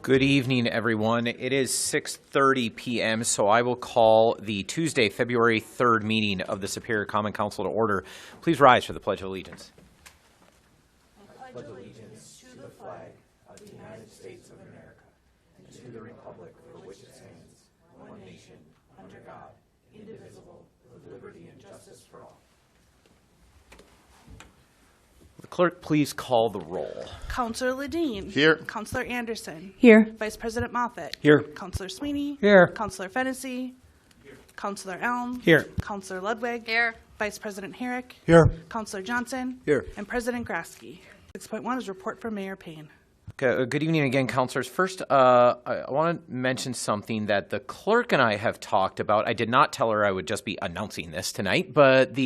Good evening, everyone. It is 6:30 p.m., so I will call the Tuesday, February 3rd meeting of the Superior Common Council to order. Please rise for the Pledge of Allegiance. I pledge allegiance to the flag of the United States of America and to the republic for which it stands, one nation, under God, indivisible, with liberty and justice for all. The clerk, please call the roll. Councillor Ledeen. Here. Councillor Anderson. Here. Vice President Moffat. Here. Councillor Sweeney. Here. Councillor Fennessy. Here. Councillor Elm. Here. Councillor Ludwig. Here. Vice President Herrick. Here. Councillor Johnson. Here. And President Grasky. 6.1 is report from Mayor Payne. Good evening again, councilors. First, I want to mention something that the clerk and I have talked about. I did not tell her I would just be announcing this tonight, but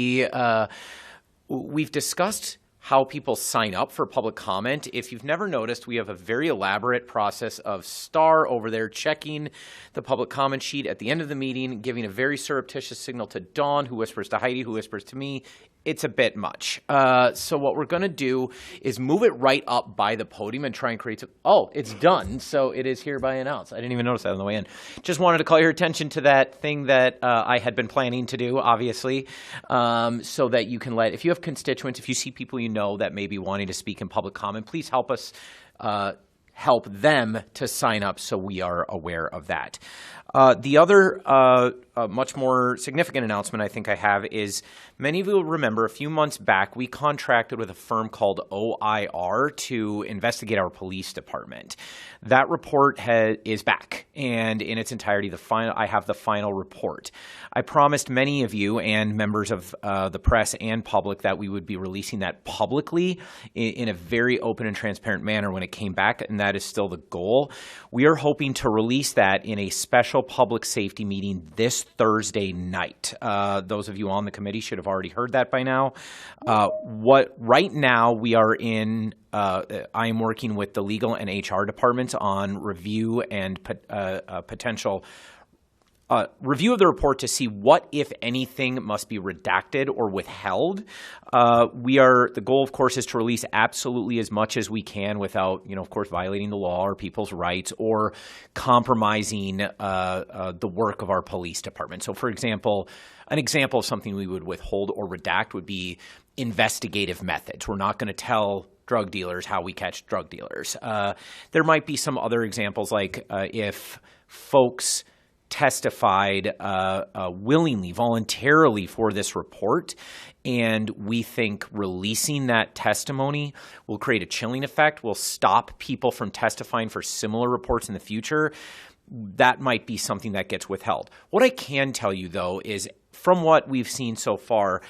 we've discussed how people sign up for public comment. If you've never noticed, we have a very elaborate process of Star over there checking the public comment sheet at the end of the meeting, giving a very surreptitious signal to Dawn, who whispers to Heidi, who whispers to me. It's a bit much. So what we're going to do is move it right up by the podium and try and create some. Oh, it's done. So it is hereby announced. I didn't even notice that on the way in. Just wanted to call your attention to that thing that I had been planning to do, obviously, so that you can if you have constituents, if you see people you know that may be wanting to speak in public comment, please help us help them to sign up so we are aware of that. The other much more significant announcement I think I have is many of you will remember a few months back we contracted with a firm called OIR to investigate our police department. That report is back, and in its entirety, I have the final report. I promised many of you and members of the press and public that we would be releasing that publicly in a very open and transparent manner when it came back, and that is still the goal. We are hoping to release that in a special public safety meeting this Thursday night. Those of you on the committee should have already heard that by now. Right now we are in. I am working with the legal and HR departments on review and potential review of the report to see what, if anything, must be redacted or withheld. The goal, of course, is to release absolutely as much as we can without, of course, violating the law or people's rights or compromising the work of our police department. So, for example, an example of something we would withhold or redact would be investigative methods. We're not going to tell drug dealers how we catch drug dealers. There might be some other examples, like if folks testified willingly, voluntarily for this report, and we think releasing that testimony will create a chilling effect, will stop people from testifying for similar reports in the future. That might be something that gets withheld. What I can tell you, though, is from what we've seen so far,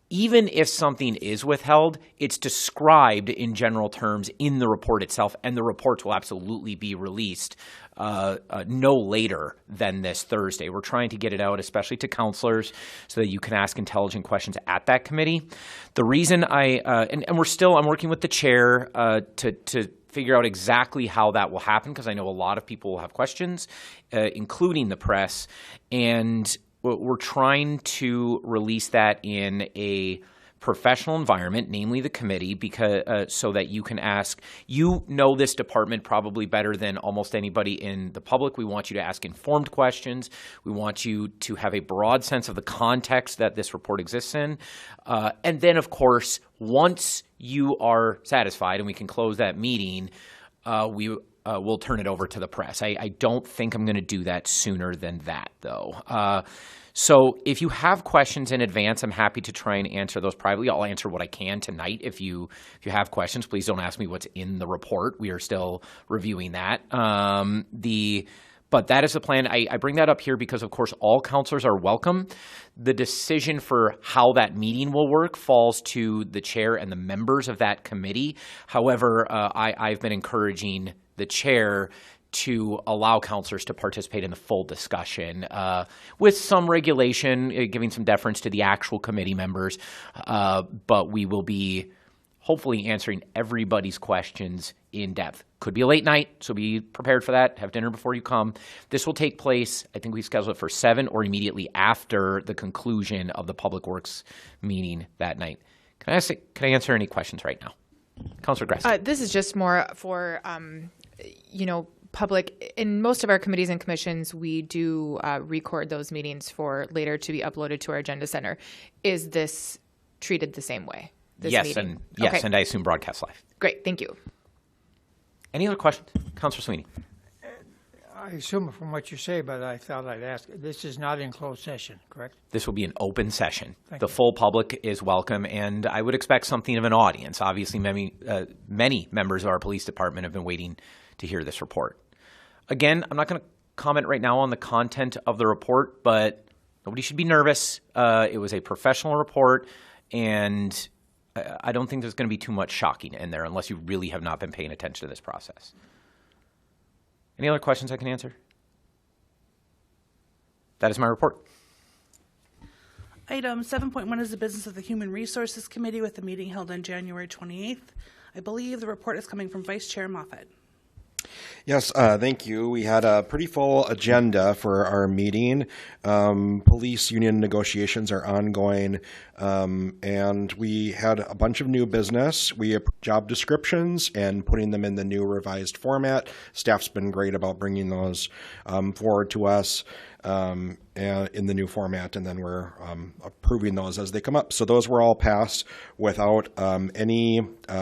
even if something is withheld, it's described in general terms in the report itself, and the reports will absolutely be released no later than this Thursday. We're trying to get it out, especially to counselors, so that you can ask intelligent questions at that committee. The reason I'm working with the chair to figure out exactly how that will happen, because I know a lot of people will have questions, including the press, and we're trying to release that in a professional environment, namely the committee, because so that you can ask. You know this department probably better than almost anybody in the public. We want you to ask informed questions. We want you to have a broad sense of the context that this report exists in. And then, of course, once you are satisfied and we can close that meeting, we'll turn it over to the press. I don't think I'm going to do that sooner than that, though. So if you have questions in advance, I'm happy to try and answer those privately. I'll answer what I can tonight. If you have questions, please don't ask me what's in the report. We are still reviewing that. But that is the plan. I bring that up here because, of course, all counselors are welcome. The decision for how that meeting will work falls to the chair and the members of that committee. However, I've been encouraging the chair to allow counselors to participate in the full discussion with some regulation, giving some deference to the actual committee members. But we will be hopefully answering everybody's questions in depth. Could be a late night, so be prepared for that. Have dinner before you come. This will take place, I think we scheduled it for 7 or immediately after the conclusion of the Public Works meeting that night. Can I answer any questions right now? Councilor Gress. This is just more for, public. In most of our committees and commissions, we do record those meetings for later to be uploaded to our agenda center. Is this treated the same way? Yes, and I assume broadcast live. Great, thank you. Any other questions? Councilor Sweeney. I assume from what you say, but I thought I'd ask, this is not in closed session, correct? This will be an open session. Thank the you. full public is welcome, and I would expect something of an audience. Obviously, many members of our police department have been waiting to hear this report. Again, I'm not going to comment right now on the content of the report, but nobody should be nervous. It was a professional report, and I don't think there's going to be too much shocking in there unless you really have not been paying attention to this process. Any other questions I can answer? That is my report. Item 7.1 is the business of the Human Resources Committee with the meeting held on January 28th. I believe the report is coming from Vice Chair Moffett. Yes, thank you. We had a pretty full agenda for our meeting. Police union negotiations are ongoing, and we had a bunch of new business. We have job descriptions and putting them in the new revised format. Staff's been great about bringing those forward to us in the new format, and then we're approving those as they come up. So those were all passed without any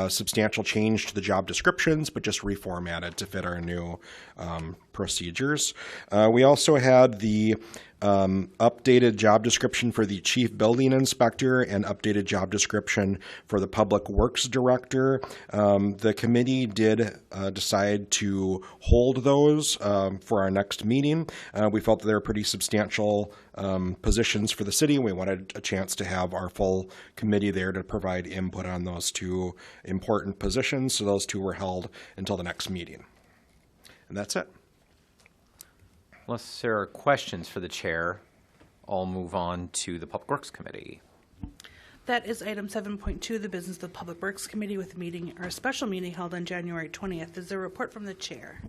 substantial change to the job descriptions, but just reformatted to fit our new procedures. We also had the updated job description for the chief building inspector and updated job description for the public works director. The committee did decide to hold those for our next meeting. We felt that they were pretty substantial positions for the city. We wanted a chance to have our full committee there to provide input on those two important positions. So those two were held until the next meeting. And that's it. Unless there are questions for the chair, I'll move on to the Public Works Committee. That is item 7.2, the business of the Public Works Committee with a special meeting held on January 20th. Is there a report from the chair?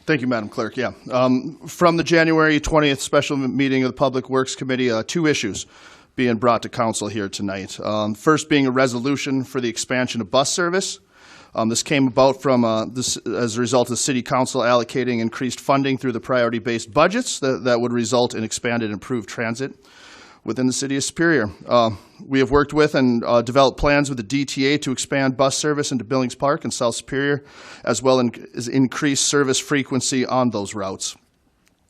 Thank you, Madam Clerk. Yeah. From the January 20th special meeting of the Public Works Committee, two issues being brought to council here tonight. First being a resolution for the expansion of bus service. This came about from as a result of City Council allocating increased funding through the priority-based budgets that would result in expanded and improved transit within the City of Superior. We have worked with and developed plans with the DTA to expand bus service into Billings Park and South Superior, as well as increase service frequency on those routes.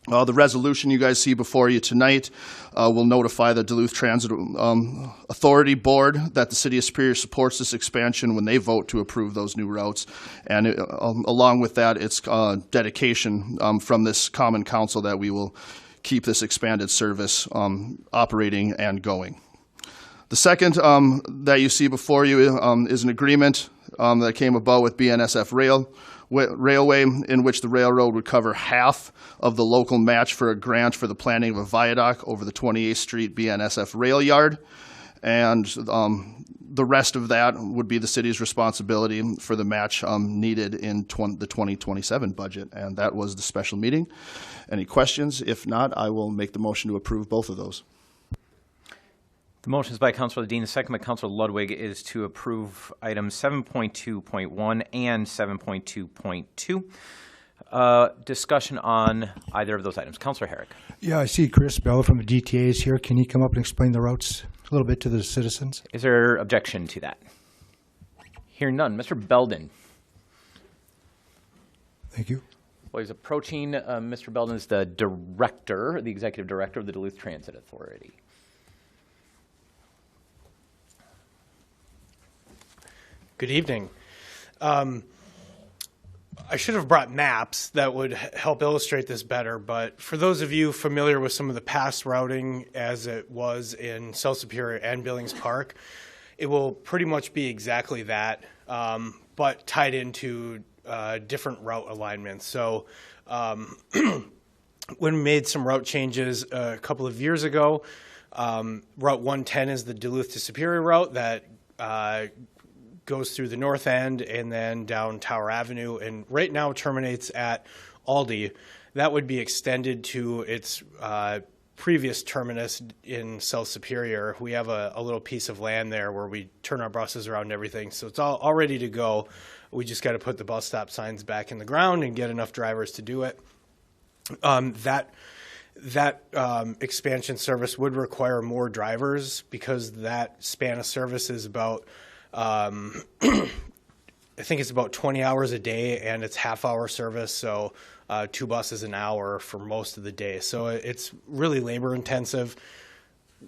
The resolution you guys see before you tonight will notify the Duluth Transit Authority Board that the City of Superior supports this expansion when they vote to approve those new routes. And along with that, it's dedication from this Common Council that we will keep this expanded service operating and going. The second that you see before you is an agreement that came about with BNSF Railway, in which the railroad would cover half of the local match for a grant for the planning of a viaduct over the 28th Street BNSF rail yard. And the rest of that would be the city's responsibility for the match needed in the 2027 budget. And that was the special meeting. Any questions? If not, I will make the motion to approve both of those. The motion is by Councilor Dean. The second by Councilor Ludwig is to approve items 7.2.1 and 7.2.2. Discussion on either of those items. Councilor Herrick. Yeah, I see Chris Bell from the DTA is here. Can he come up and explain the routes a little bit to the citizens? Is there objection to that? Hearing none. Mr. Belden. Thank you. Well, he's approaching. Mr. Belden is the director, the executive director of the Duluth Transit Authority. Good evening. I should have brought maps that would help illustrate this better, but for those of you familiar with some of the past routing as it was in South Superior and Billings Park, it will pretty much be exactly that, but tied into different route alignments. So when we made some route changes a couple of years ago, Route 110 is the Duluth to Superior route that goes through the north end and then down Tower Avenue, and right now terminates at Aldi. That would be extended to its previous terminus in South Superior. We have a little piece of land there where we turn our buses around and everything. So it's all ready to go. We just got to put the bus stop signs back in the ground and get enough drivers to do it. That expansion service would require more drivers because that span of service is about, I think it's about 20 hours a day, and it's half-hour service, so 2 buses an hour for most of the day. So it's really labor-intensive.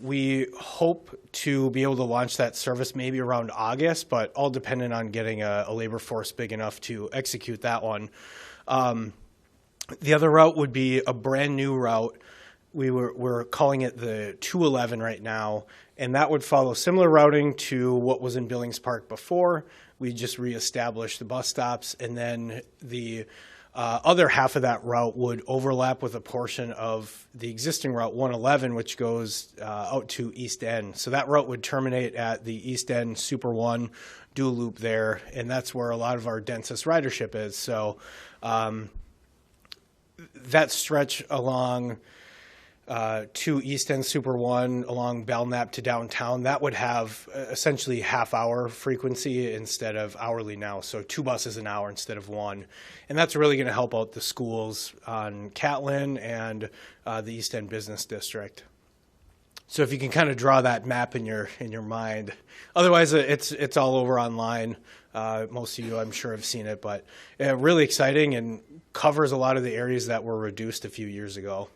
We hope to be able to launch that service maybe around August, but all dependent on getting a labor force big enough to execute that one. The other route would be a brand new route. We're calling it the 211 right now, and that would follow similar routing to what was in Billings Park before. We just reestablished the bus stops, and then the other half of that route would overlap with a portion of the existing Route 111, which goes out to East End. So that route would terminate at the East End Super 1 dual loop there, and that's where a lot of our densest ridership is. So that stretch along to East End Super 1 along Belknap to downtown, that would have essentially half-hour frequency instead of hourly now, so 2 buses an hour instead of 1. And that's really going to help out the schools on Catlin and the East End Business District. So if you can kind of draw that map in your mind. Otherwise, it's all over online. Most of you, I'm sure, have seen it, but really exciting and covers a lot of the areas that were reduced a few years ago.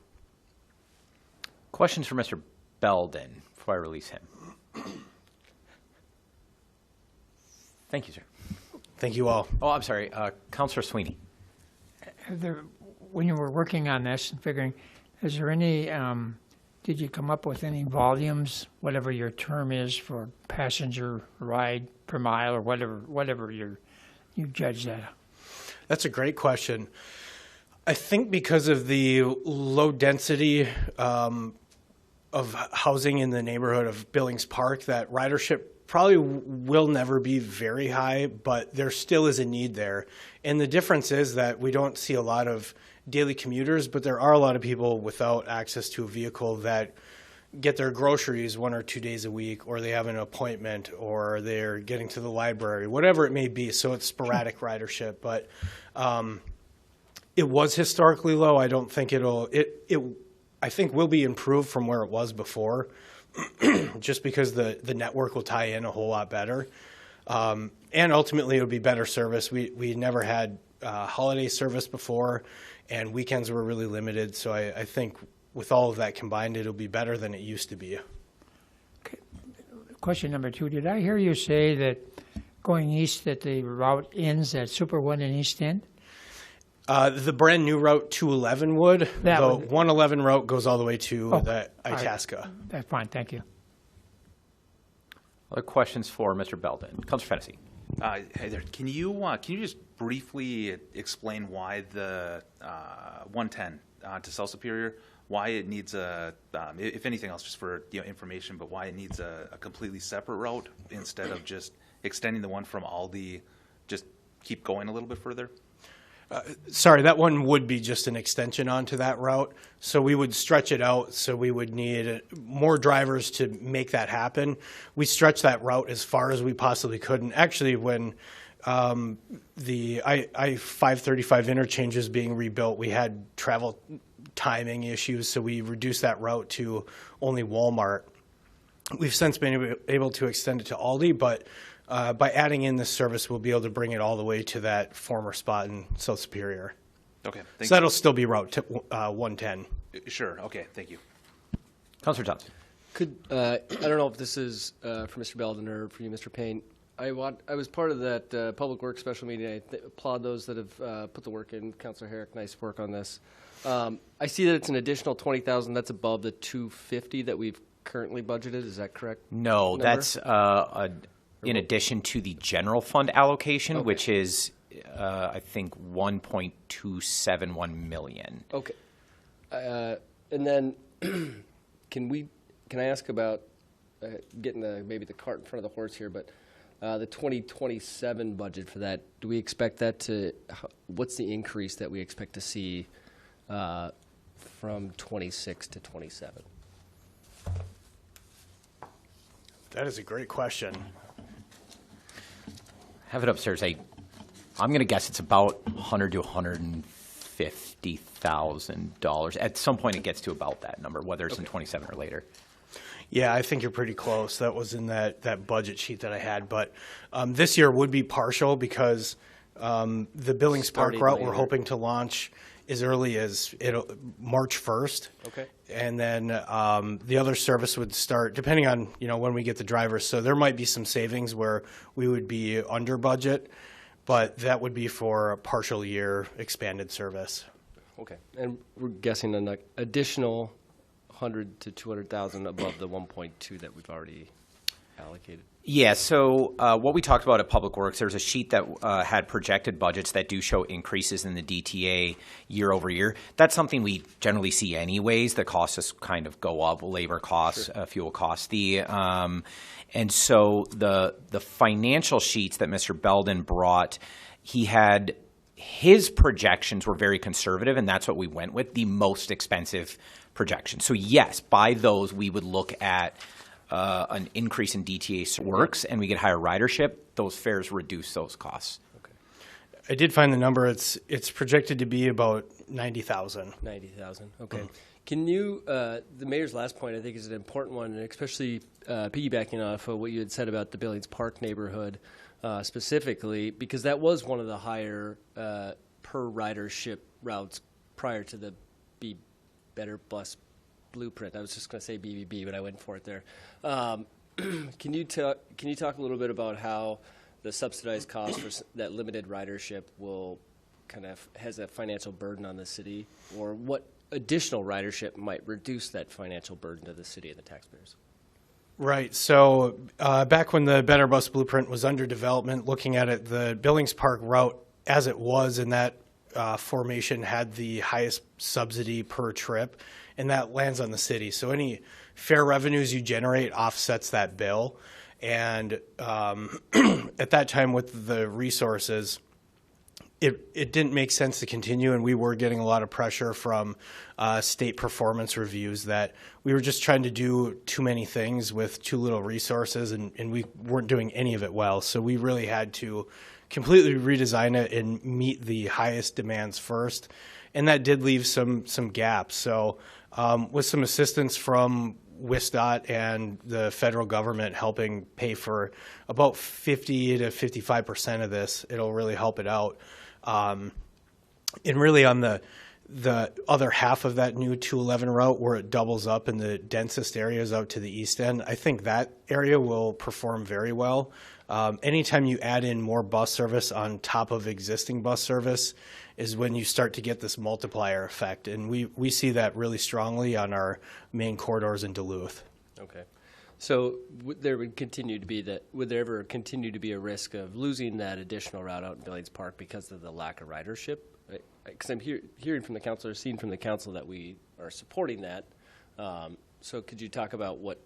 Questions for Mr. Belden before I release him? Thank you, sir. Thank you all. Oh, I'm sorry. Councilor Sweeney. When you were working on this and figuring, is there any, did you come up with any volumes, whatever your term is for passenger ride per mile or whatever you judge that? That's a great question. I think because of the low density of housing in the neighborhood of Billings Park, that ridership probably will never be very high, but there still is a need there. And the difference is that we don't see a lot of daily commuters, but there are a lot of people without access to a vehicle that get their groceries 1 or 2 days a week, or they have an appointment, or they're getting to the library, whatever it may be. So it's sporadic ridership, but it was historically low. I don't think I think will be improved from where it was before, just because the network will tie in a whole lot better. And ultimately, it would be better service. We never had holiday service before, and weekends were really limited. So I think with all of that combined, it'll be better than it used to be. Okay. Question number 2, did I hear you say that going east that the route ends at Super 1 in East End? The brand new Route 211 would. The 111 route goes all the way to the Itasca. Right. That's fine. Thank you. Other questions for Mr. Belden? Councilor Fennessy. Hey there. Can you just briefly explain why the 110 to South Superior, why it needs if anything else, just for information, but why it needs a completely separate route instead of just extending the one from Aldi, just keep going a little bit further? Sorry, that one would be just an extension onto that route. So we would stretch it out, so we would need more drivers to make that happen. We stretched that route as far as we possibly could. And actually, when the I-535 interchange is being rebuilt, we had travel timing issues, so we reduced that route to only Walmart. We've since been able to extend it to Aldi, but by adding in this service, we'll be able to bring it all the way to that former spot in South Superior. Okay. So that'll still be Route 110. Sure. Okay. Thank you. Councilor Johnson. I don't know if this is for Mr. Belden or for you, Mr. Payne. I was part of that Public Works special meeting. I applaud those that have put the work in. Councilor Herrick, nice work on this. I see that it's an additional $20,000. That's above the $250 that we've currently budgeted. Is that correct? No, number? that's in addition to the general fund allocation, which is, I think, $1.271 million. Okay. And then can I ask about getting maybe the cart in front of the horse here, but the 2027 budget for that, do we expect that what's the increase that we expect to see from 26 to 27? That is a great question. Have it upstairs. I'm going to guess it's about $100,000 to $150,000. At some point, it gets to about that number, whether it's in 27 or later. Yeah, I think you're pretty close. That was in that budget sheet that I had. But this year would be partial because the Billings Park Starting route we're later. hoping to launch as early as March 1st. Okay. And then the other service would start depending on when we get the drivers. So there might be some savings where we would be under budget, but that would be for a partial year expanded service. Okay. And we're guessing an additional 100 to 200,000 above the 1.2 that we've already allocated. Yeah, so what we talked about at Public Works, there's a sheet that had projected budgets that do show increases in the DTA year over year. That's something we generally see anyways. The costs just kind of go up, labor costs, fuel costs. And so the financial sheets that Mr. Belden brought, he had his projections were very conservative, and that's what we went with, the most expensive projection. So yes, by those we would look at an increase in DTA works, and we get higher ridership. Those fares reduce those costs. Okay. I did find the number. It's projected to be about 90,000. 90,000. Okay. Can you, the mayor's last point I think is an important one, and especially piggybacking off of what you had said about the Billings Park neighborhood specifically, because that was one of the higher per ridership routes prior to the Be Better Bus Blueprint. I was just going to say BBB, but I went for it there. Can you talk a little bit about how the subsidized cost for that limited ridership will kind of has a financial burden on the city, or what additional ridership might reduce that financial burden to the city and the taxpayers? Right. So back when the Better Bus Blueprint was under development, looking at it, the Billings Park route as it was in that formation had the highest subsidy per trip, and that lands on the city. So any fare revenues you generate offsets that bill. And at that time with the resources, it didn't make sense to continue, and we were getting a lot of pressure from state performance reviews that we were just trying to do too many things with too little resources, and we weren't doing any of it well. So we really had to completely redesign it and meet the highest demands first, and that did leave some gaps. So with some assistance from WISDOT and the federal government helping pay for about 50 to 55% of this, it'll really help it out. And really on the other half of that new 211 route where it doubles up in the densest areas out to the east end, I think that area will perform very well. Anytime you add in more bus service on top of existing bus service is when you start to get this multiplier effect. And we see that really strongly on our main corridors in Duluth. Okay. So would there ever continue to be a risk of losing that additional route out in Billings Park because of the lack of ridership? Because I'm hearing from the council, or seeing from the council that we are supporting that. So could you talk about what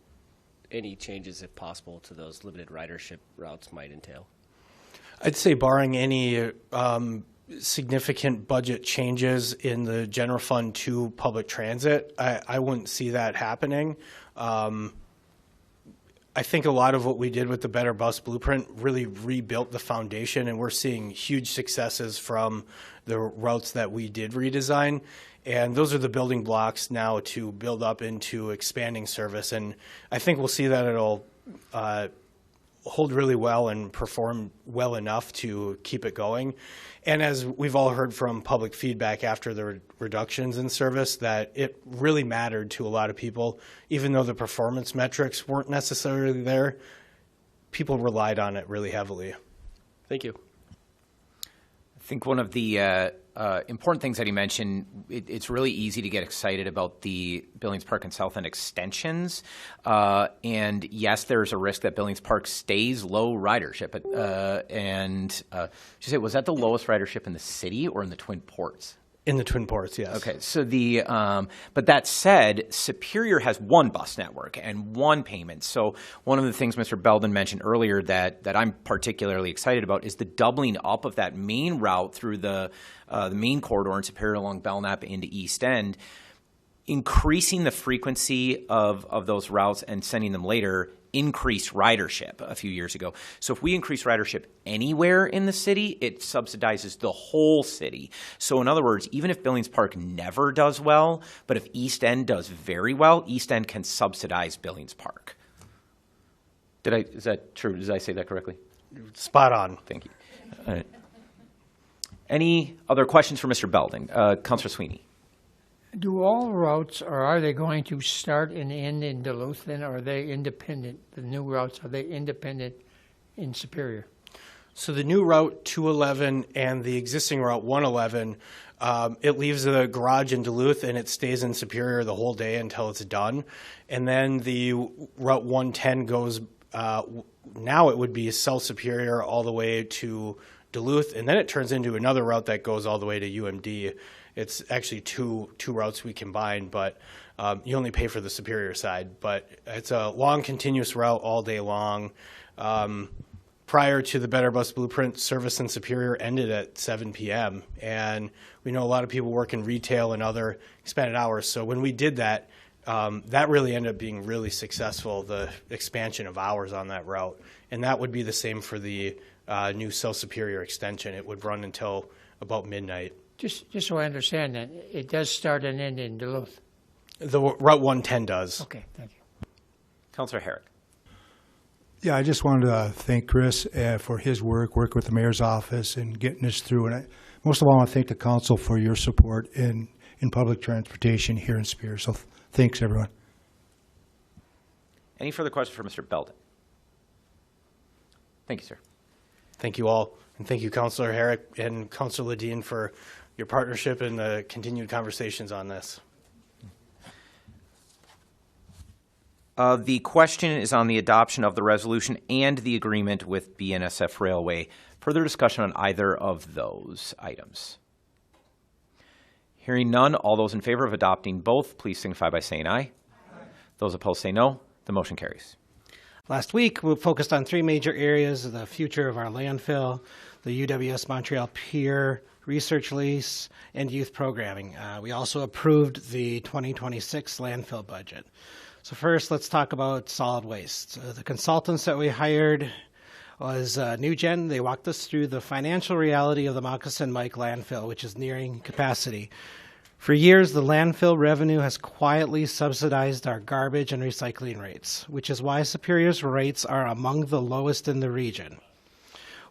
any changes, if possible, to those limited ridership routes might entail? I'd say barring any significant budget changes in the general fund to public transit, I wouldn't see that happening. I think a lot of what we did with the Better Bus Blueprint really rebuilt the foundation, and we're seeing huge successes from the routes that we did redesign. And those are the building blocks now to build up into expanding service. And I think we'll see that it'll hold really well and perform well enough to keep it going. And as we've all heard from public feedback after the reductions in service, that it really mattered to a lot of people. Even though the performance metrics weren't necessarily there, people relied on it really heavily. Thank you. I think one of the important things that he mentioned, it's really easy to get excited about the Billings Park and South End extensions. And yes, there's a risk that Billings Park stays low ridership. She said, was that the lowest ridership in the city or in the Twin Ports? In the Twin Ports, yes. Okay, so but that said, Superior has one bus network and one payment. So one of the things Mr. Belden mentioned earlier that I'm particularly excited about is the doubling up of that main route through the main corridor in Superior along Belknap into East End. increasing the frequency of those routes and sending them later increased ridership a few years ago. So if we increase ridership anywhere in the city, it subsidizes the whole city. So in other words, even if Billings Park never does well, but if East End does very well, East End can subsidize Billings Park. Is that true? Did I say that correctly? Spot on. Thank you. All right. Any other questions for Mr. Belding? Councilor Sweeney. Do all routes, or are they going to start and end in Duluth, then, or are they independent? The new routes, are they independent in Superior? So the new Route 211 and the existing Route 111, it leaves the garage in Duluth and it stays in Superior the whole day until it's done. And then the Route 110 goes, now it would be South Superior all the way to Duluth, and then it turns into another route that goes all the way to UMD. It's actually two routes we combine, but you only pay for the Superior side. But it's a long, continuous route all day long. Prior to the Better Bus Blueprint, service in Superior ended at 7 p.m. And we know a lot of people work in retail and other expanded hours. So when we did that, that really ended up being really successful, the expansion of hours on that route. And that would be the same for the new South Superior extension. It would run until about midnight. Just so I understand that, it does start and end in Duluth. The Route 110 does. Okay, thank you. Councilor Herrick. Yeah, I just wanted to thank Chris for his work with the mayor's office and getting this through. And most of all, I want to thank the council for your support in public transportation here in Superior. So thanks, everyone. Any further questions for Mr. Belding? Thank you, sir. Thank you all. And thank you, Councilor Herrick and Councilor Ledeen, for your partnership and the continued conversations on this. The question is on the adoption of the resolution and the agreement with BNSF Railway. Further discussion on either of those items? Hearing none, all those in favor of adopting both, please signify by saying aye. Those opposed say no. The motion carries. Last week, we focused on three major areas of the future of our landfill, the UWS Montreal Pier, research lease, and youth programming. We also approved the 2026 landfill budget. So first, let's talk about solid waste. The consultants that we hired was NewGen. They walked us through the financial reality of the Moccasin Mike landfill, which is nearing capacity. For years, the landfill revenue has quietly subsidized our garbage and recycling rates, which is why Superior's rates are among the lowest in the region.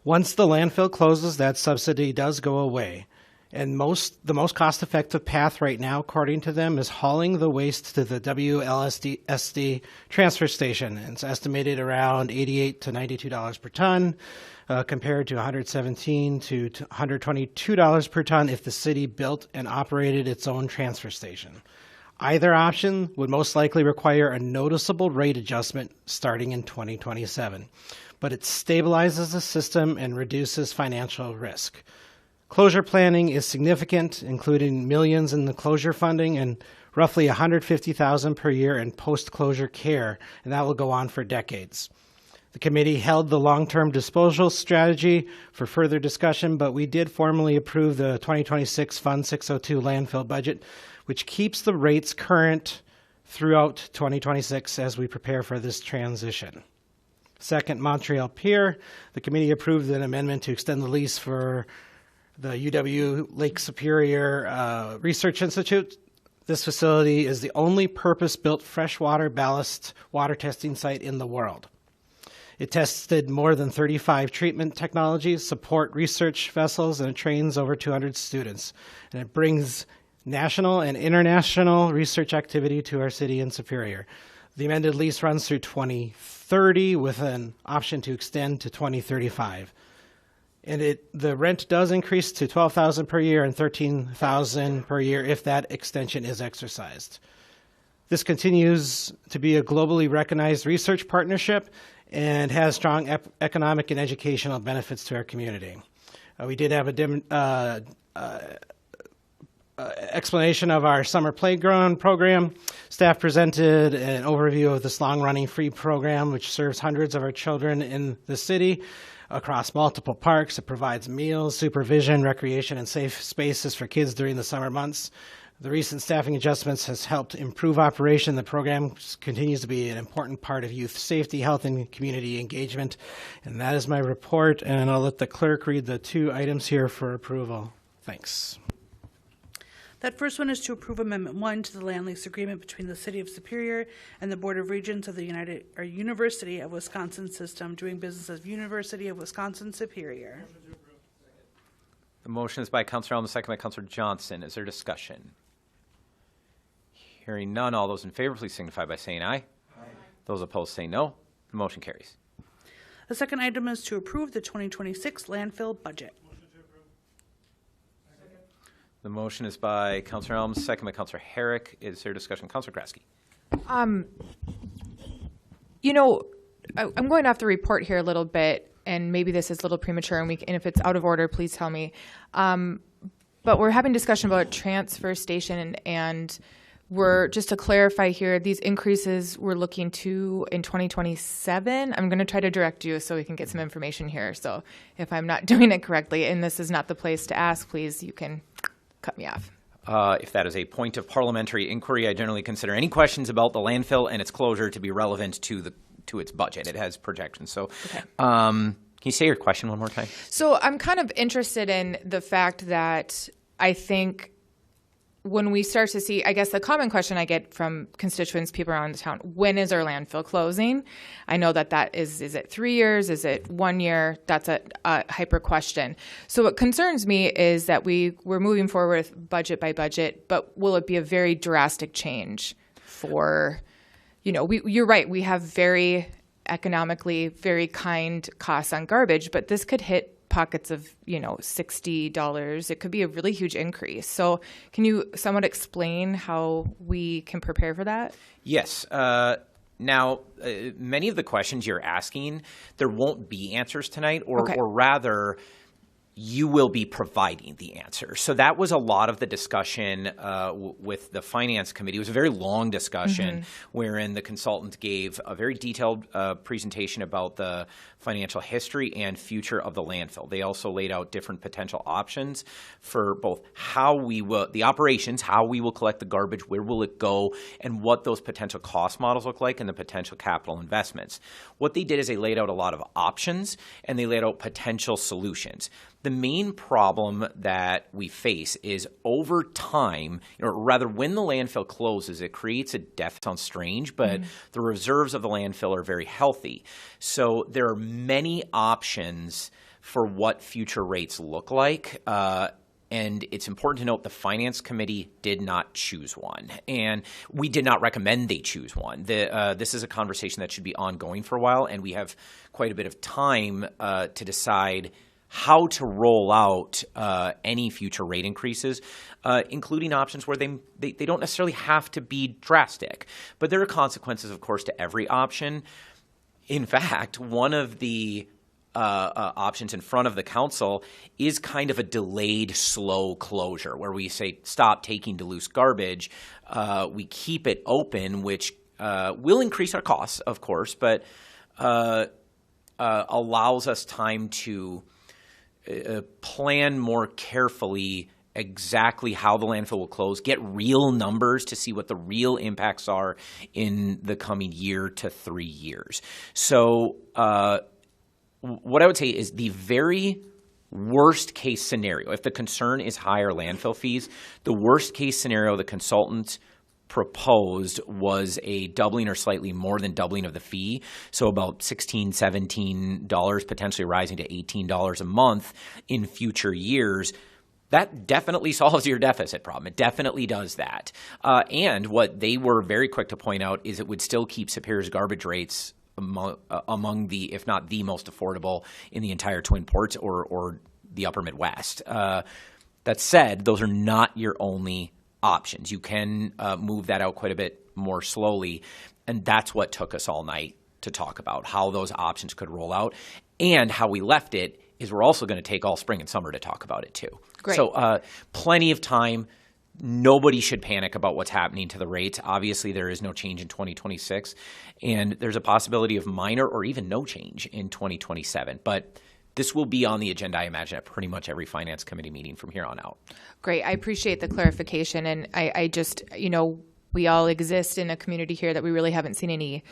Once the landfill closes, that subsidy does go away. And the most cost-effective path right now, according to them, is hauling the waste to the WLSD transfer station. It's estimated around $88 to $92 per ton, compared to $117 to $122 per ton if the city built and operated its own transfer station. Either option would most likely require a noticeable rate adjustment starting in 2027, but it stabilizes the system and reduces financial risk. Closure planning is significant, including millions in the closure funding and roughly $150,000 per year in post-closure care, and that will go on for decades. The committee held the long-term disposal strategy for further discussion, but we did formally approve the 2026 Fund 602 landfill budget, which keeps the rates current throughout 2026 as we prepare for this transition. Second, Montreal Pier. The committee approved an amendment to extend the lease for the UW Lake Superior Research Institute. This facility is the only purpose-built freshwater ballast water testing site in the world. It tested more than 35 treatment technologies, support research vessels, and it trains over 200 students. And it brings national and international research activity to our city in Superior. The amended lease runs through 2030 with an option to extend to 2035. And the rent does increase to $12,000 per year and $13,000 per year if that extension is exercised. This continues to be a globally recognized research partnership and has strong economic and educational benefits to our community. We did have a explanation of our summer playground program. Staff presented an overview of this long-running free program, which serves hundreds of our children in the city across multiple parks. It provides meals, supervision, recreation, and safe spaces for kids during the summer months. The recent staffing adjustments has helped improve operation. The program continues to be an important part of youth safety, health, and community engagement. And that is my report, and I'll let the clerk read the 2 items here for approval. Thanks. That first one is to approve Amendment 1 to the land lease agreement between the City of Superior and the Board of Regents of the University of Wisconsin System, doing business as University of Wisconsin Superior. The motion is by Councilor Elm, second by Councilor Johnson. Is there discussion? Hearing none, all those in favor, please signify by saying aye. Aye. Those opposed say no. The motion carries. The second item is to approve the 2026 landfill budget. The motion is by Councilor Elms, second by Councilor Herrick. Is there discussion? Councilor Kraske. You know, I'm going off the report here a little bit, and maybe this is a little premature, and if it's out of order, please tell me. But we're having discussion about transfer station, and we're, just to clarify here, these increases we're looking to in 2027. I'm going to try to direct you so we can get some information here. So if I'm not doing it correctly, and this is not the place to ask, please, you can cut me off. If that is a point of parliamentary inquiry, I generally consider any questions about the landfill and its closure to be relevant to its budget. It has projections. So okay. Can you say your question one more time? So I'm kind of interested in the fact that I think when we start to see, I guess the common question I get from constituents, people around the town, when is our landfill closing? I know that is it 3 years? Is it 1 year? That's a hyper question. So what concerns me is that we're moving forward with budget by budget, but will it be a very drastic change for, you're right, we have very economically very kind costs on garbage, but this could hit pockets of, $60. It could be a really huge increase. So can you somewhat explain how we can prepare for that? Yes. Now, many of the questions you're asking, there won't be answers tonight, or rather, you will be providing the answer. So that was a lot of the discussion with the Finance Committee. It was a very long discussion wherein the consultant gave a very detailed presentation about the financial history and future of the landfill. They also laid out different potential options for both the operations, how we will collect the garbage, where will it go, and what those potential cost models look like and the potential capital investments. What they did is they laid out a lot of options and they laid out potential solutions. The main problem that we face is over time, or rather when the landfill closes, it creates a deficit. Sounds strange, but the reserves of the landfill are very healthy. So there are many options for what future rates look like. And it's important to note the Finance Committee did not choose one, and we did not recommend they choose one. This is a conversation that should be ongoing for a while, and we have quite a bit of time to decide how to roll out any future rate increases, including options where they don't necessarily have to be drastic. But there are consequences, of course, to every option. In fact, one of the options in front of the council is kind of a delayed, slow closure, where we say, stop taking loose garbage. We keep it open, which will increase our costs, of course, but allows us time to plan more carefully exactly how the landfill will close, get real numbers to see what the real impacts are in the coming year to 3 years. So what I would say is the very worst case scenario, if the concern is higher landfill fees, the worst case scenario the consultants proposed was a doubling or slightly more than doubling of the fee, so about $16, $17, potentially rising to $18 a month in future years. That definitely solves your deficit problem. It definitely does that. And what they were very quick to point out is it would still keep Superior's garbage rates among the, if not the most affordable in the entire Twin Ports or the upper Midwest. That said, those are not your only options. You can move that out quite a bit more slowly, and that's what took us all night to talk about, how those options could roll out. And how we left it is we're also going to take all spring and summer to talk about it too. Great. So plenty of time. Nobody should panic about what's happening to the rates. Obviously, there is no change in 2026, and there's a possibility of minor or even no change in 2027. But this will be on the agenda, I imagine, at pretty much every Finance Committee meeting from here on out. Great. I appreciate the clarification. And I just, we all exist in a community here that we really haven't seen any,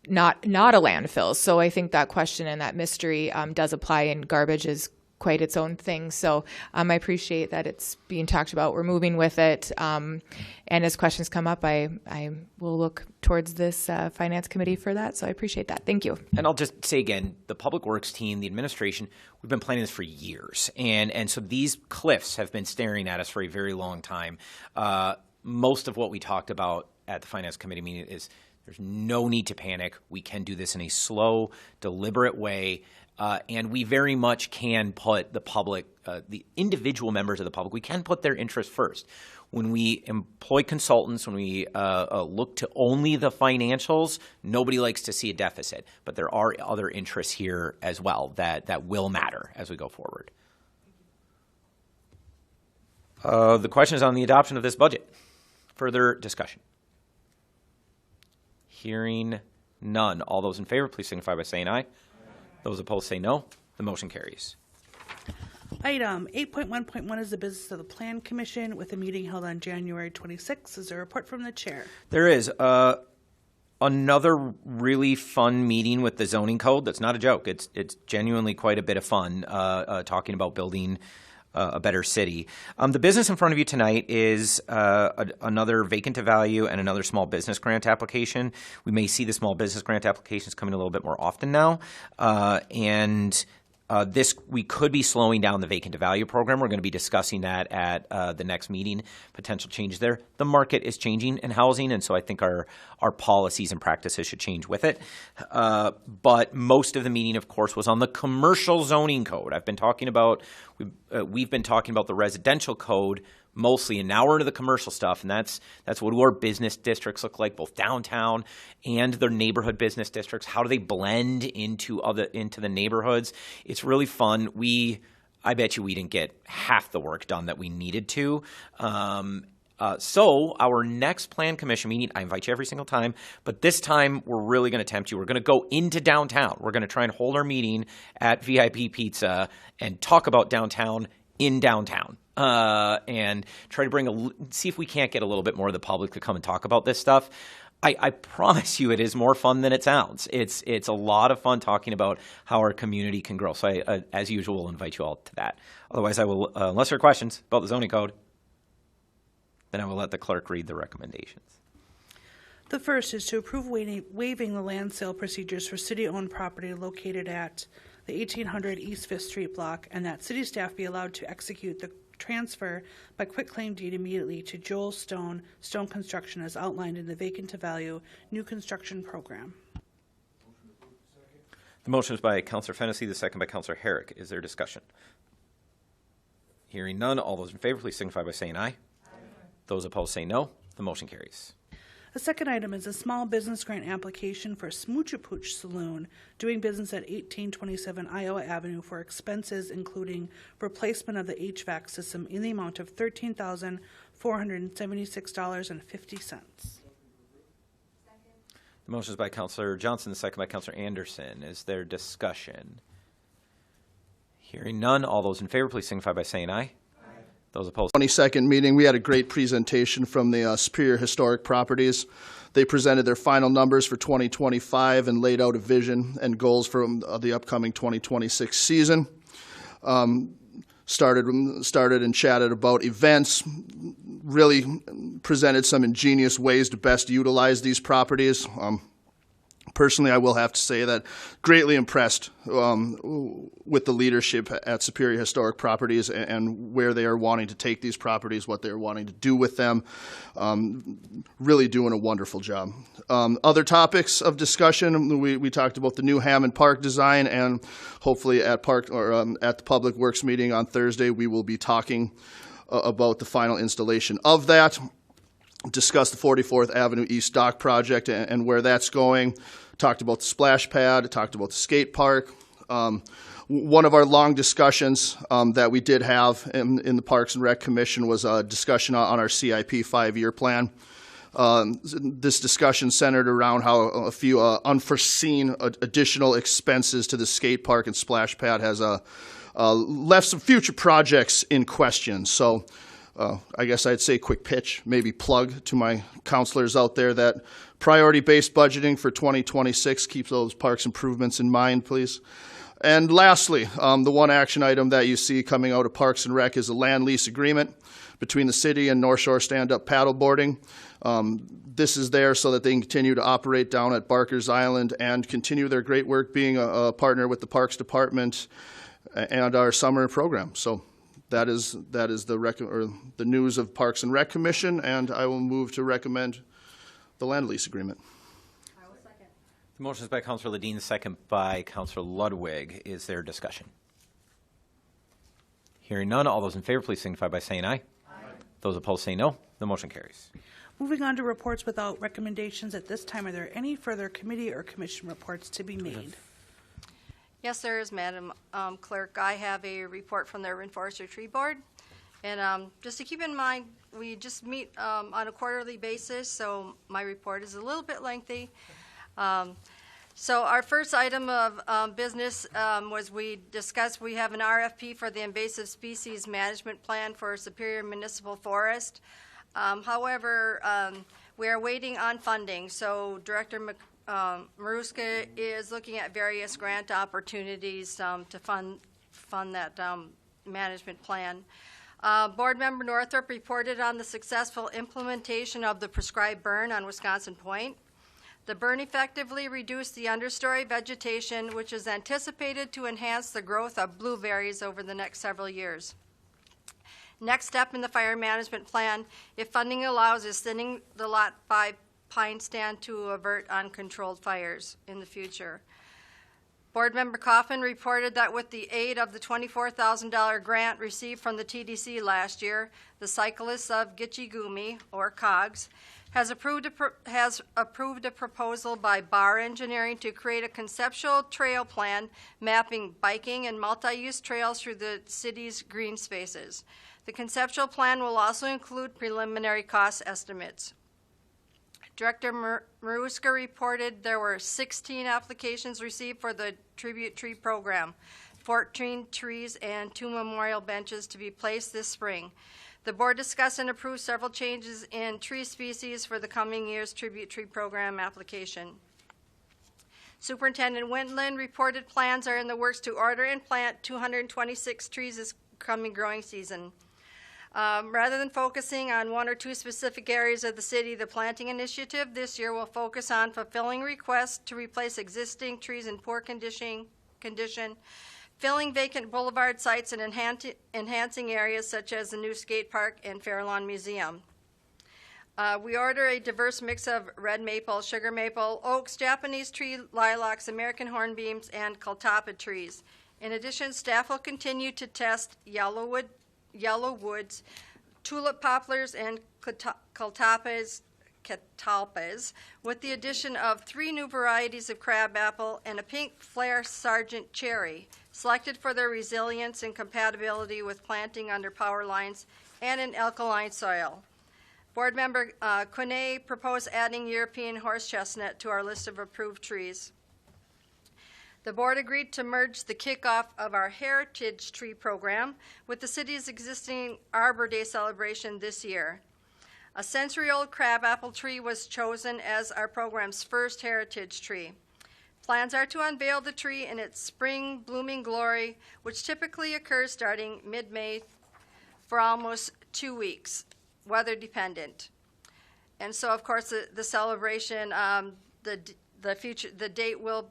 not a landfill. So I think that question and that mystery does apply, and garbage is quite its own thing. So I appreciate that it's being talked about. We're moving with it. And as questions come up, I will look towards this Finance Committee for that. So I appreciate that. Thank you. And I'll just say again, the Public Works team, the administration, we've been planning this for years. And so these cliffs have been staring at us for a very long time. Most of what we talked about at the Finance Committee meeting is there's no need to panic. We can do this in a slow, deliberate way. And we very much can put the public, the individual members of the public, we can put their interests first. When we employ consultants, when we look to only the financials, nobody likes to see a deficit. But there are other interests here as well that will matter as we go forward. The question is on the adoption of this budget. Further discussion? Hearing none. All those in favor, please signify by saying aye. Those opposed say no. The motion carries. Item 8.1.1 is the business of the Plan Commission with a meeting held on January 26th. Is there a report from the chair? There is. Another really fun meeting with the zoning code. That's not a joke. It's genuinely quite a bit of fun talking about building a better city. The business in front of you tonight is another vacant to value and another small business grant application. We may see the small business grant applications coming a little bit more often now. We could be slowing down the vacant to value program. We're going to be discussing that at the next meeting, potential changes there. The market is changing in housing, and so I think our policies and practices should change with it. But most of the meeting, of course, was on the commercial zoning code. We've been talking about the residential code mostly, and now we're into the commercial stuff, and that's what do our business districts look like, both downtown and their neighborhood business districts. How do they blend into the neighborhoods? It's really fun. I bet you we didn't get half the work done that we needed to. So our next Plan Commission meeting, I invite you every single time, but this time we're really going to tempt you. We're going to go into downtown. We're going to try and hold our meeting at VIP Pizza and talk about downtown in downtown. And try to see if we can't get a little bit more of the public to come and talk about this stuff. I promise you it is more fun than it sounds. It's a lot of fun talking about how our community can grow. So I, as usual, will invite you all to that. Otherwise, I will, unless there are questions about the zoning code, then I will let the clerk read the recommendations. The first is to approve waiving the land sale procedures for city-owned property located at the 1800 East 5th Street block, and that city staff be allowed to execute the transfer by quitclaim deed immediately to Joel Stone Construction as outlined in the vacant to value new construction program. The motion is by Councillor Fennessy, the second by Councillor Herrick. Is there discussion? Hearing none, all those in favor, please signify by saying aye. Those opposed say no. The motion carries. The second item is a small business grant application for Smoocha Pooch Saloon, doing business at 1827 Iowa Avenue for expenses including replacement of the HVAC system in the amount of $13,476.50. The motion is by Councillor Johnson, the second by Councillor Anderson. Is there discussion? Hearing none, all those in favor, please signify by saying aye. Those opposed. 22nd meeting, we had a great presentation from the Superior Historic Properties. They presented their final numbers for 2025 and laid out a vision and goals for the upcoming 2026 season. Started and chatted about events, really presented some ingenious ways to best utilize these properties. Personally, I will have to say that greatly impressed with the leadership at Superior Historic Properties and where they are wanting to take these properties, what they're wanting to do with them. Really doing a wonderful job. Other topics of discussion, we talked about the new Hammond Park design, and hopefully at the Public Works meeting on Thursday, we will be talking about the final installation of that. Discussed the 44th Avenue East Dock project and where that's going. Talked about the splash pad, talked about the skate park. One of our long discussions that we did have in the Parks and Rec Commission was a discussion on our CIP 5-year plan. This discussion centered around how a few unforeseen additional expenses to the skate park and splash pad has left some future projects in question. So I guess I'd say quick pitch, maybe plug to my counselors out there that priority-based budgeting for 2026, keep those parks improvements in mind, please. And lastly, the one action item that you see coming out of Parks and Rec is a land lease agreement between the city and North Shore Stand-Up Paddleboarding. This is there so that they can continue to operate down at Barker's Island and continue their great work being a partner with the Parks Department and our summer program. So that is the news of Parks and Rec Commission, and I will move to recommend the land lease agreement. The motion is by Councilor Ledeen, second by Councilor Ludwig. Is there discussion? Hearing none, all those in favor, please signify by saying aye. Aye. Those opposed say no. The motion carries. Moving on to reports without recommendations at this time, are there any further committee or commission reports to be made? Yes, there is, Madam Clerk. I have a report from the Urban Forestry Tree Board. And just to keep in mind, we just meet on a quarterly basis, so my report is a little bit lengthy. So our first item of business was we discussed we have an RFP for the invasive species management plan for Superior Municipal Forest. However, we are waiting on funding. So Director Maruska is looking at various grant opportunities to fund that management plan. Board Member Northrop reported on the successful implementation of the prescribed burn on Wisconsin Point. The burn effectively reduced the understory vegetation, which is anticipated to enhance the growth of blueberries over the next several years. Next step in the fire management plan, if funding allows, is thinning the Lot 5 pine stand to avert uncontrolled fires in the future. Board Member Coffin reported that with the aid of the $24,000 grant received from the TDC last year, the Cyclists of Gitchigumi, or COGS, has approved a proposal by Barr Engineering to create a conceptual trail plan mapping biking and multi-use trails through the city's green spaces. The conceptual plan will also include preliminary cost estimates. Director Maruska reported there were 16 applications received for the Tribute Tree Program, 14 trees and 2 memorial benches to be placed this spring. The board discussed and approved several changes in tree species for the coming year's Tribute Tree Program application. Superintendent Wendland reported plans are in the works to order and plant 226 trees this coming growing season. Rather than focusing on one or two specific areas of the city, the planting initiative this year will focus on fulfilling requests to replace existing trees in poor condition, filling vacant boulevard sites and enhancing areas such as the new skate park and Fairlawn Museum. We order a diverse mix of red maple, sugar maple, oaks, Japanese tree, lilacs, American hornbeams, and catalpa trees. In addition, staff will continue to test yellow woods, tulip poplars, and catalpas, with the addition of 3 new varieties of crabapple and a pink flare Sargent cherry, selected for their resilience and compatibility with planting under power lines and in alkaline soil. Board Member Quine proposed adding European horse chestnut to our list of approved trees. The board agreed to merge the kickoff of our Heritage Tree Program with the city's existing Arbor Day celebration this year. A century-old crabapple tree was chosen as our program's first heritage tree. Plans are to unveil the tree in its spring blooming glory, which typically occurs starting mid-May for almost 2 weeks, weather dependent. And so, of course, the celebration, the date will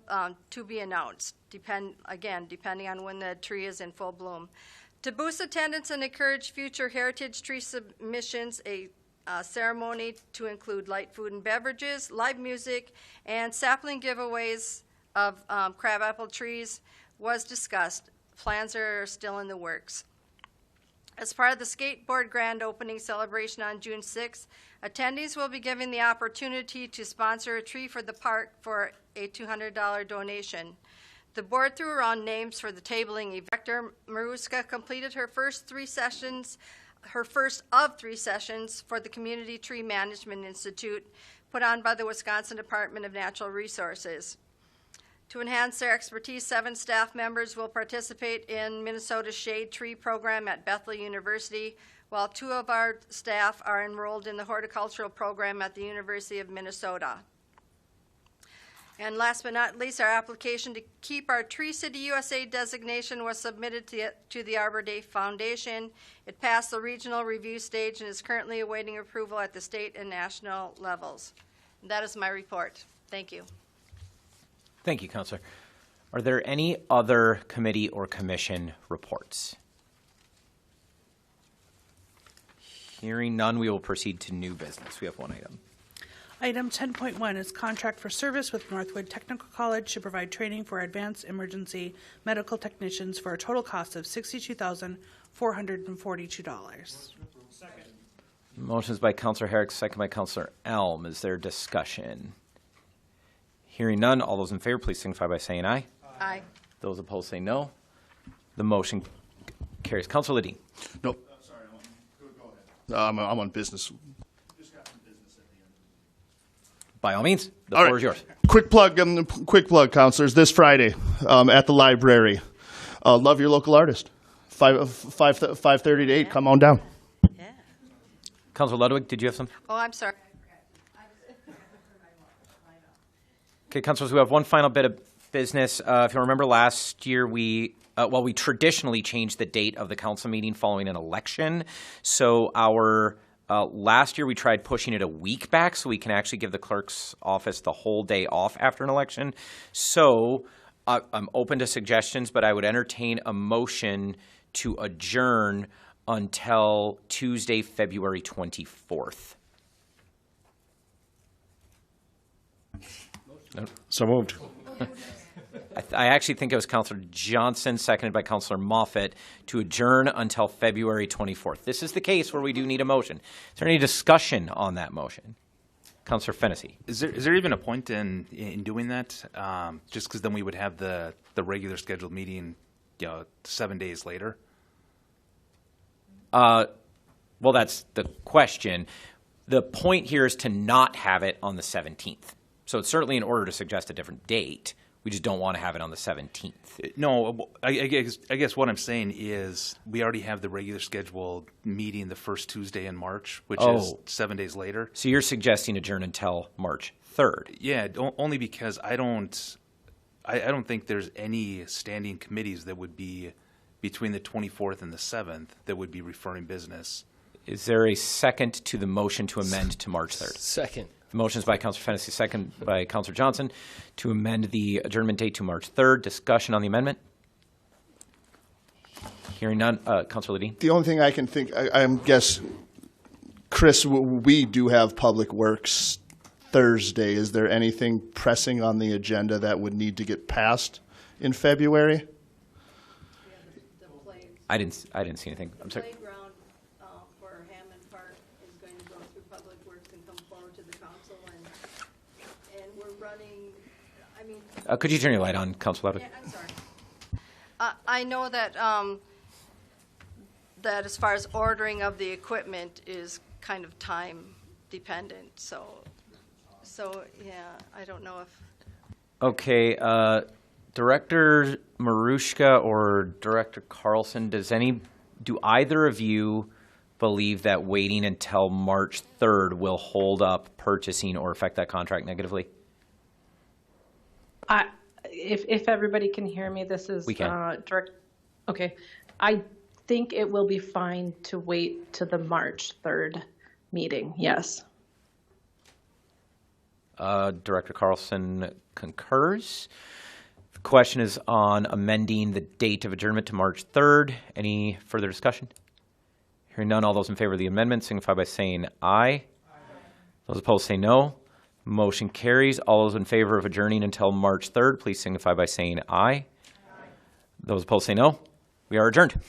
to be announced, depending on when the tree is in full bloom. To boost attendance and encourage future heritage tree submissions, a ceremony to include light food and beverages, live music, and sapling giveaways of crabapple trees was discussed. Plans are still in the works. As part of the skateboard grand opening celebration on June 6th, attendees will be given the opportunity to sponsor a tree for the park for a $200 donation. The board threw around names for the tabling. Director Maruska completed her first 3 sessions her first of 3 sessions for the Community Tree Management Institute put on by the Wisconsin Department of Natural Resources. To enhance their expertise, 7 staff members will participate in Minnesota's Shade Tree Program at Bethel University, while 2 of our staff are enrolled in the horticultural program at the University of Minnesota. And last but not least, our application to keep our Tree City USA designation was submitted to the Arbor Day Foundation. It passed the regional review stage and is currently awaiting approval at the state and national levels. And that is my report. Thank you. Thank you, Councilor. Are there any other committee or commission reports? Hearing none, we will proceed to new business. We have one item. Item 10.1 is contract for service with Northwood Technical College to provide training for advanced emergency medical technicians for a total cost of $62,442. Motions by Councilor Herrick, second by Councilor Elm. Is there discussion? Hearing none, all those in favor, please signify by saying aye. Aye. Those opposed say no. The motion carries. Councilor Ledeen. Nope. Sorry, go ahead. I'm on business. By all means, the All floor right. is yours. Quick plug, counselors. This Friday at the library. Love your local artist. 5:30 to 8. Come on down. Yeah. Councilor Ludwig, did you have something? Oh, I'm sorry. Okay, councilors, we have one final bit of business. If you remember last year, we traditionally changed the date of the council meeting following an election. So our last year we tried pushing it a week back so we can actually give the clerk's office the whole day off after an election. So I'm open to suggestions, but I would entertain a motion to adjourn until Tuesday, February 24th. So moved. I actually think it was Councilor Johnson, seconded by Councilor Moffett, to adjourn until February 24th. This is the case where we do need a motion. Is there any discussion on that motion? Councilor Fennessy. Is there even a point in doing that? Just because then we would have the regular scheduled meeting, 7 days later. Well, that's the question. The point here is to not have it on the 17th. So it's certainly in order to suggest a different date. We just don't want to have it on the 17th. No, I guess what I'm saying is we already have the regular scheduled meeting the first Tuesday in March, which is 7 days later. So you're suggesting adjourn until March 3rd? Yeah, only because I don't think there's any standing committees that would be between the 24th and the 7th that would be referring business. Is there a second to the motion to amend to March 3rd? Second. The motion is by Councilor Fennessy, second by Councilor Johnson, to amend the adjournment date to March 3rd. Discussion on the amendment? Hearing none. Councilor Ledeen. The only thing I can think, I guess, Chris, we do have Public Works Thursday. Is there anything pressing on the agenda that would need to get passed in February? I didn't see anything. I'm sorry. Playground for Hammond Park is going to go through Public Works and come forward to the council, and we're running, Could you turn your light on, Councilor Ludwig? Yeah, I'm sorry. I know that that as far as ordering of the equipment is kind of time dependent, so yeah, I don't know if. Okay, Director Marushka or Director Carlson, do either of you believe that waiting until March 3rd will hold up purchasing or affect that contract negatively? If everybody can hear me, this is We can. direct. Okay, I think it will be fine to wait to the March 3rd meeting. Yes. Director Carlson concurs. The question is on amending the date of adjournment to March 3rd. Any further discussion? Hearing none, all those in favor of the amendment signify by saying aye. Those opposed say no. Motion carries. All those in favor of adjourning until March 3rd, please signify by saying aye. Those opposed say no. We are adjourned.